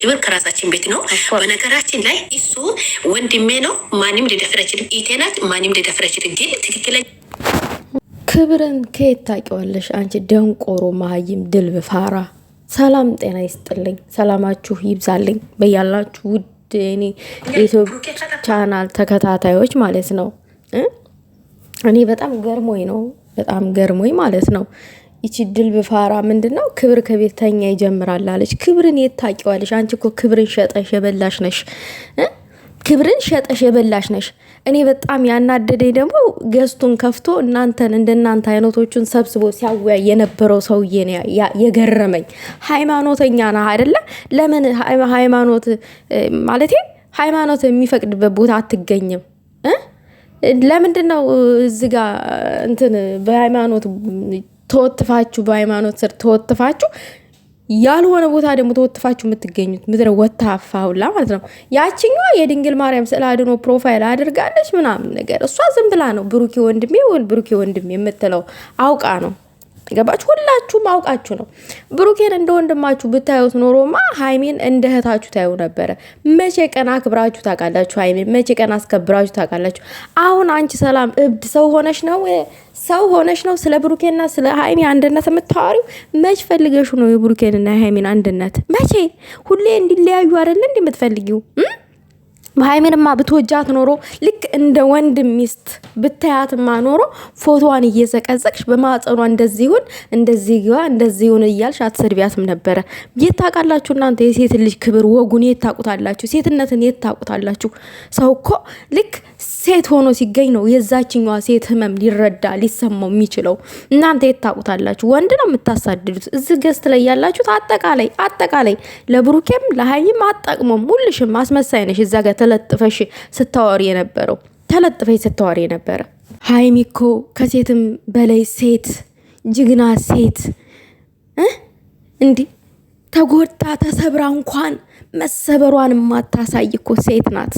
ይብር ከራሳችን ቤት ነው። በነገራችን ላይ እሱ ወንድሜ ነው። ማንም ሊደፍረችል ኢቴናት ማንም ሊደፍረችል ግን ትክክለኛ ክብርን ከየት ታውቂዋለሽ አንቺ ደንቆሮ መሀይም ድልብ ፋራ። ሰላም ጤና ይስጥልኝ፣ ሰላማችሁ ይብዛልኝ በያላችሁ ውድ እኔ ዩቲዩብ ቻናል ተከታታዮች ማለት ነው። እኔ በጣም ገርሞኝ ማለት ነው። ይቺ ድልብ ፋራ ምንድነው ክብር ከቤተኛ ይጀምራል አለች። ክብርን የት ታውቂዋለሽ አንቺ? እኮ ክብርን ሸጠሽ የበላሽ ነሽ። ክብርን ሸጠሽ የበላሽ ነሽ። እኔ በጣም ያናደደኝ ደግሞ ገስቱን ከፍቶ እናንተን እንደናንተ አይነቶቹን ሰብስቦ ሲያወያይ የነበረው ሰውዬ ነው የገረመኝ። ሃይማኖተኛ ነህ አይደለ? ለምን ሃይማኖት ማለቴ ሃይማኖት የሚፈቅድበት ቦታ አትገኝም? ለምንድነው እዚህ ጋር እንትን በሃይማኖት ተወትፋችሁ በሃይማኖት ስር ተወትፋችሁ ያልሆነ ቦታ ደግሞ ተወትፋችሁ የምትገኙት? ምድረ ወታፋ ሁላ ማለት ነው። ያቺኛዋ የድንግል ማርያም ስዕል አድኖ ፕሮፋይል አድርጋለች ምናምን ነገር። እሷ ዝም ብላ ነው ብሩኬ ወንድሜ የምትለው አውቃ ነው። ገባችሁ? ሁላችሁም አውቃችሁ ነው። ብሩኬን እንደ ወንድማችሁ ብታዩት ኖሮማ ሃይሜን እንደ እህታችሁ ታዩ ነበረ። መቼ ቀን አክብራችሁ ታውቃላችሁ? ሃይሜን መቼ ቀን አስከብራችሁ ታውቃላችሁ? አሁን አንቺ ሰላም እብድ ሰው ሆነሽ ነው ስለ ብሩኬና ስለ ሃይሜ አንድነት የምታወሪው? መች ፈልገሹ ነው የብሩኬንና የሃይሜን አንድነት? መቼ? ሁሌ እንዲለያዩ አይደለ እንደምትፈልጊው? ሃይሜንማ ብትወጃት ኖሮ ልክ እንደ ወንድም ሚስት ብታያትማ ኖሮ ፎቶዋን እየዘቀዘቅሽ በማጸኗ እንደዚህ ይሁን እያልሽ አትሰድቢያትም ነበረ። የት ታውቃላችሁ እናንተ የሴት ልጅ ክብር ወጉን የት ታውቁታላችሁ? ሴትነትን የት ታውቁታላችሁ? ሰው እኮ ልክ ሴት ሆኖ ሲገኝ ነው የዛችኛዋ ሴት ህመም ሊረዳ ሊሰማው የሚችለው። እናንተ የት ታውቁታላችሁ? ወንድ ነው የምታሳድዱት። እዚህ ገስት ላይ ያላችሁት አጠቃላይ ለብሩኬም ለሃይም አጠቅሞም ሁልሽም አስመሳይ ነሽ። እዛ ጋር ተለጥፈሽ ስታወሪ የነበረ ሃይሚ እኮ ከሴትም በላይ ሴት ጀግና ሴት እንዲህ ተጎድታ ተሰብራ እንኳን መሰበሯን የማታሳይ እኮ ሴት ናት።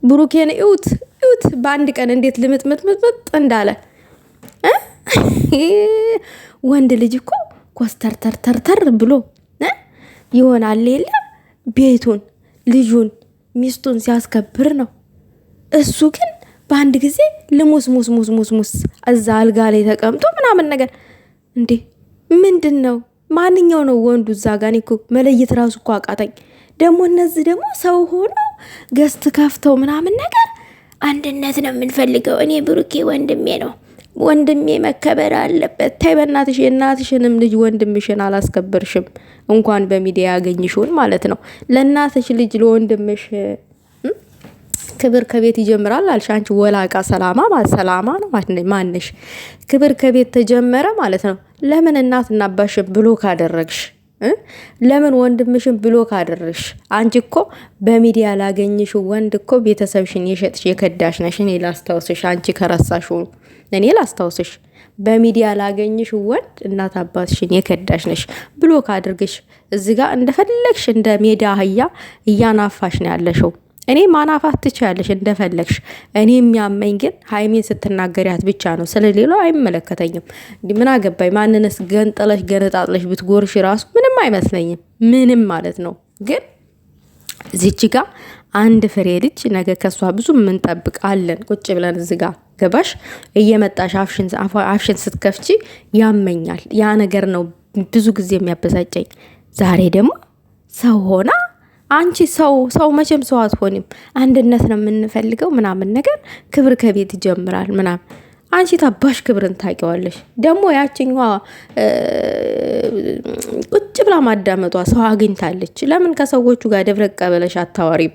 ብሩኬን እዩት በአንድ ቀን እንዴት ልምጥምጥምጥ እንዳለ። ወንድ ልጅ እኮ ኮስተርተርተር ብሎ ይሆናል የለ ቤቱን ልጁን ሚስቱን ሲያስከብር ነው። እሱ ግን በአንድ ጊዜ ልሙስ እዛ አልጋ ላይ ተቀምጦ ምናምን ነገር እንዴ! ምንድን ነው? ማንኛው ነው ወንዱ? እዛ ጋር እኮ መለየት ራሱ እኮ አቃተኝ። ደግሞ እነዚህ ደግሞ ሰው ሆኖ ገስት ከፍተው ምናምን ነገር አንድነት ነው የምንፈልገው። እኔ ብሩኬ ወንድሜ ነው፣ ወንድሜ መከበር አለበት። ታይ በእናትሽ የእናትሽንም ልጅ ወንድምሽን አላስከበርሽም። እንኳን በሚዲያ ያገኝሽውን ማለት ነው። ለእናትሽ ልጅ ለወንድምሽ ክብር ከቤት ይጀምራል አልሽ አንቺ ወላቃ። ሰላማ ነው ማንሽ? ክብር ከቤት ተጀመረ ማለት ነው። ለምን እናትና አባሽን ብሎክ አደረግሽ? ለምን ወንድምሽን ብሎክ አደረግሽ? አንቺ እኮ በሚዲያ ላገኝሽ ወንድ እኮ ቤተሰብሽን የሸጥሽ የከዳሽ ነሽ። እኔ ላስታውስሽ፣ አንቺ ከረሳሽ እኔ ላስታውስሽ። በሚዲያ ላገኝሽ ወንድ እናት አባትሽን የከዳሽ ነሽ። ብሎክ አድርግሽ እዚህ ጋር እንደፈለግሽ እንደ ሜዳ አህያ እያናፋሽ ነው ያለሽው። እኔ ማናፋት ትችያለሽ እንደፈለግሽ። እኔ የሚያመኝ ግን ሃይሜን ስትናገሪያት ብቻ ነው። ስለሌላው አይመለከተኝም። ምን አገባኝ? ማንነስ ገንጠለሽ ገነጣጥለሽ ብትጎርሽ ራሱ ምንም አይመስለኝም። ምንም ማለት ነው። ግን እዚች ጋር አንድ ፍሬ ልጅ ነገ ከሷ ብዙ ምንጠብቅ አለን። ቁጭ ብለን እዚህ ጋር ገባሽ እየመጣሽ አፍሽን ስትከፍቺ ያመኛል። ያ ነገር ነው ብዙ ጊዜ የሚያበሳጨኝ። ዛሬ ደግሞ ሰው ሆና አንቺ ሰው መቼም ሰው አትሆንም። አንድነት ነው የምንፈልገው ምናምን ነገር ክብር ከቤት ይጀምራል ምናምን። አንቺ ታባሽ ክብርን ታውቂዋለሽ? ደግሞ ያችኛዋ ቁጭ ብላ ማዳመጧ ሰው አግኝታለች። ለምን ከሰዎቹ ጋር ደብረቅ ብለሽ አታወሪም?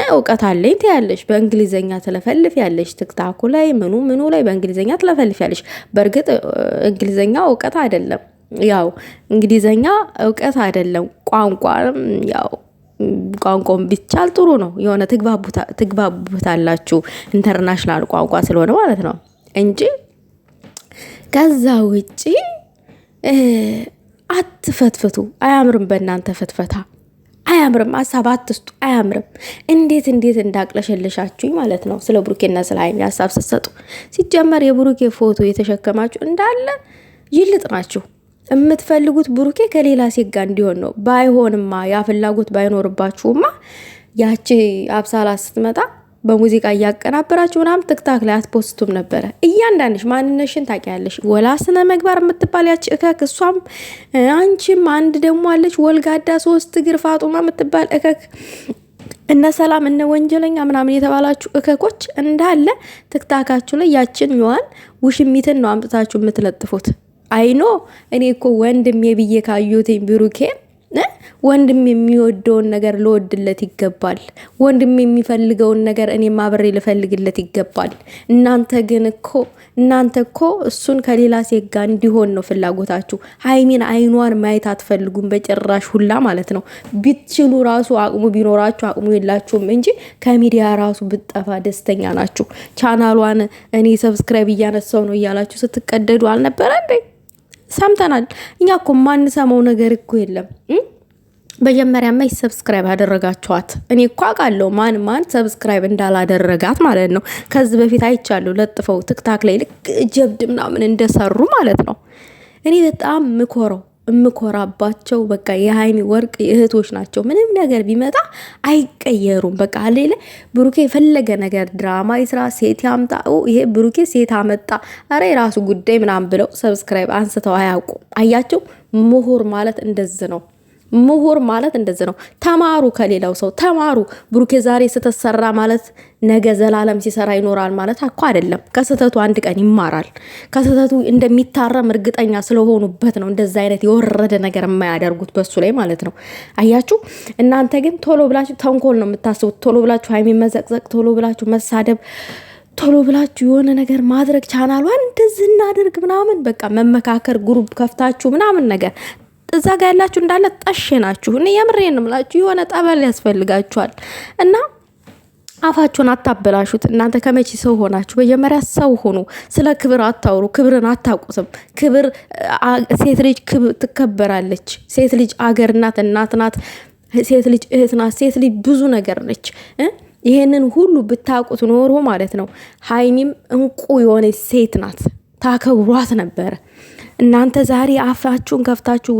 እውቀት አለኝ ትያለሽ፣ በእንግሊዘኛ ትለፈልፍ ያለሽ። ትክታኩ ላይ ምኑ ላይ በእንግሊዘኛ ትለፈልፍ ያለሽ። በእርግጥ እንግሊዘኛ እውቀት አይደለም፣ ያው እንግሊዘኛ እውቀት አይደለም። ቋንቋም ቢቻል ጥሩ ነው። የሆነ ትግባቡታላችሁ ኢንተርናሽናል ቋንቋ ስለሆነ ማለት ነው እንጂ ከዛ ውጪ አትፈትፍቱ። አያምርም። በእናንተ ፍትፈታ አያምርም። ሀሳብ አትስጡ። አያምርም። እንዴት እንዳቅለሸልሻችሁኝ ማለት ነው። ስለ ብሩኬና ስለ ሃይሚ ሀሳብ ስትሰጡ ሲጀመር የብሩኬ ፎቶ የተሸከማችሁ እንዳለ ይልጥ ናችሁ። የምትፈልጉት ብሩኬ ከሌላ ሴት ጋር እንዲሆን ነው። ባይሆንማ ያ ፍላጎት ባይኖርባችሁማ ያቺ አብሳላ ስትመጣ በሙዚቃ እያቀናበራችሁ ምናምን ትክታክ ላይ አትፖስቱም ነበረ። እያንዳንድሽ ማንነሽን ታውቂያለሽ። ወላ ስነ ምግባር የምትባል ያች እከክ፣ እሷም አንቺም አንድ ደግሞ አለች ወልጋዳ 3 እግር ፋጡማ የምትባል እከክ፣ እነ ሰላም እነ ወንጀለኛ ምናምን የተባላችሁ እከኮች እንዳለ ትክታካችሁ ላይ ያችን ኛዋን ውሽሚትን ነው አምጥታችሁ የምትለጥፉት። አይኖ እኔ እኮ ወንድሜ ብዬ ካዩትኝ ብሩኬን ወንድም የሚወደውን ነገር ልወድለት ይገባል። ወንድም የሚፈልገውን ነገር እኔ ማብሬ ልፈልግለት ይገባል። እናንተ እኮ እሱን ከሌላ ሴት ጋር እንዲሆን ነው ፍላጎታችሁ። ሀይሚን አይኗን ማየት አትፈልጉም በጭራሽ ሁላ ማለት ነው። ቢትችሉ ራሱ አቅሙ ቢኖራችሁ አቅሙ የላችሁም እንጂ ከሚዲያ ራሱ ብጠፋ ደስተኛ ናችሁ። ቻናሏን እኔ ሰብስክራይብ እያነሳው ነው እያላችሁ ስትቀደዱ አልነበረ እንዴ? ሰምተናል። እኛ እኮ ማንሰማው ነገር እኮ የለም። መጀመሪያማ ሰብስክራይብ ያደረጋችኋት እኔ እኮ አውቃለሁ ማን ሰብስክራይብ እንዳላደረጋት ማለት ነው። ከዚህ በፊት አይቻለሁ ለጥፈው ትክታክ ላይ ልክ ጀብድ ምናምን እንደሰሩ ማለት ነው። እኔ በጣም የምኮራባቸው በቃ የሀይሚ ወርቅ እህቶች ናቸው። ምንም ነገር ቢመጣ አይቀየሩም። በቃ ሌለ ብሩኬ የፈለገ ነገር ድራማ ይስራ፣ ሴት ያምጣ፣ ይሄ ብሩኬ ሴት አመጣ፣ አረ የራሱ ጉዳይ ምናምን ብለው ሰብስክራይብ አንስተው አያውቁም። አያቸው ምሁር ማለት እንደዚህ ነው። ምሁር ማለት እንደዚህ ነው። ተማሩ፣ ከሌላው ሰው ተማሩ። ብሩኬ ዛሬ ስተሰራ ማለት ነገ ዘላለም ሲሰራ ይኖራል ማለት እኮ አይደለም። ከስተቱ አንድ ቀን ይማራል። ከስተቱ እንደሚታረም እርግጠኛ ስለሆኑበት ነው እንደዛ አይነት የወረደ ነገር የማያደርጉት በሱ ላይ ማለት ነው። አያችሁ። እናንተ ግን ቶሎ ብላችሁ ተንኮል ነው የምታስቡት። ቶሎ ብላችሁ ሀይሚ መዘቅዘቅ፣ ቶሎ ብላችሁ መሳደብ፣ ቶሎ ብላችሁ የሆነ ነገር ማድረግ፣ ቻናሏን እንደዚህ እናደርግ ምናምን በቃ መመካከር፣ ግሩፕ ከፍታችሁ ምናምን ነገር እዛ ጋር ያላችሁ እንዳለ ጠሽ ናችሁ። እኔ የምሬን ነው የምላችሁ። የሆነ ጠበል ያስፈልጋችኋል እና አፋችሁን አታበላሹት። እናንተ ከመቼ ሰው ሆናችሁ? መጀመሪያ ሰው ሆኑ። ስለ ክብር አታውሩ። ክብርን አታውቁትም። ክብር ሴት ልጅ ትከበራለች። ሴት ልጅ አገር ናት፣ እናት ናት። ሴት ልጅ እህት ናት። ሴት ልጅ ብዙ ነገር ነች። ይሄንን ሁሉ ብታውቁት ኖሮ ማለት ነው ሀይሚም እንቁ የሆነ ሴት ናት። ታከብሯት ነበረ። እናንተ ዛሬ አፋችሁን ከፍታችሁ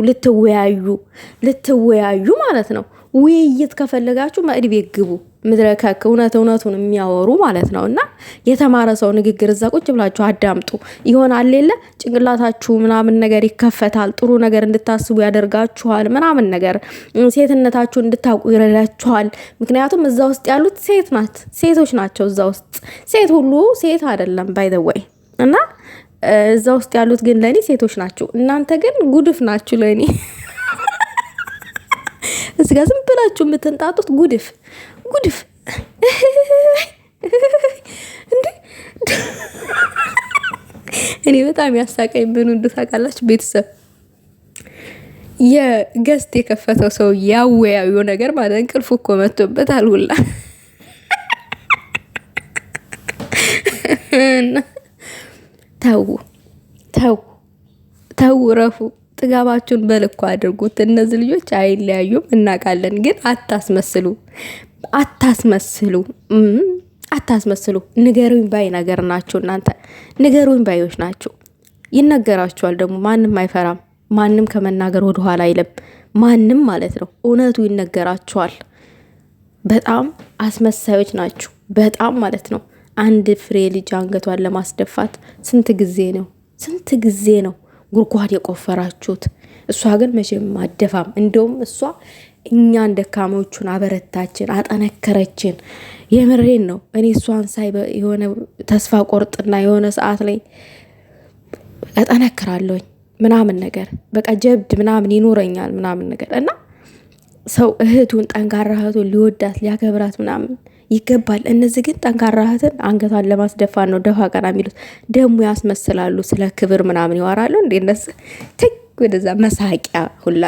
ልትወያዩ ማለት ነው። ውይይት ከፈለጋችሁ መዕድ ቤት ግቡ። ምድረከክ እውነቱን የሚያወሩ ማለት ነው። እና የተማረ ሰው ንግግር እዛ ቁጭ ብላችሁ አዳምጡ። ይሆናል የለ ጭንቅላታችሁ ምናምን ነገር ይከፈታል። ጥሩ ነገር እንድታስቡ ያደርጋችኋል። ምናምን ነገር ሴትነታችሁ እንድታውቁ ይረዳችኋል። ምክንያቱም እዛ ውስጥ ያሉት ሴቶች ናቸው። እዛ ውስጥ ሴት ሁሉ ሴት አይደለም ባይ ዘ ወይ። እና እዛ ውስጥ ያሉት ግን ለእኔ ሴቶች ናቸው። እናንተ ግን ጉድፍ ናችሁ ለእኔ። እዚጋ ዝም ብላችሁ የምትንጣጡት ጉድፍ እንዴ! እኔ በጣም ያሳቀኝ ምን ታውቃላችሁ? ቤተሰብ የገስት የከፈተው ሰው ያወያዩ ነገር ማለት እንቅልፉ እኮ መጥቶበታል ሁላ ተው ረፉ። ጥጋባችሁን በልኩ አድርጉት። እነዚህ ልጆች አይለያዩም እናውቃለን፣ ግን አታስመስሉ። ንገሩኝ ባይ ነገር ናቸው እናንተ። ንገሩኝ ባዮች ናቸው። ይነገራችኋል ደግሞ። ማንም አይፈራም። ማንም ከመናገር ወደኋላ አይልም። ማንም ማለት ነው። እውነቱ ይነገራችኋል። በጣም አስመሳዮች ናችሁ። በጣም ማለት ነው። አንድ ፍሬ ልጅ አንገቷን ለማስደፋት ስንት ጊዜ ነው ጉድጓድ የቆፈራችሁት? እሷ ግን መቼም አደፋም። እንደውም እሷ እኛን ደካሞቹን አበረታችን፣ አጠነከረችን። የምሬን ነው። እኔ እሷን ሳይ የሆነ ተስፋ ቆርጥና የሆነ ሰዓት ላይ እጠነክራለሁኝ ምናምን ነገር በቃ ጀብድ ምናምን ይኖረኛል ምናምን ነገር እና ሰው እህቱን ጠንካራ እህቱን ሊወዳት ሊያከብራት ምናምን ይገባል። እነዚህ ግን ጠንካራ እህትን አንገቷን ለማስደፋት ነው ደፋ ቀና የሚሉት። ደግሞ ያስመስላሉ። ስለ ክብር ምናምን ይዋራሉ። እንደ እነሱ ወደዛ መሳቂያ ሁላ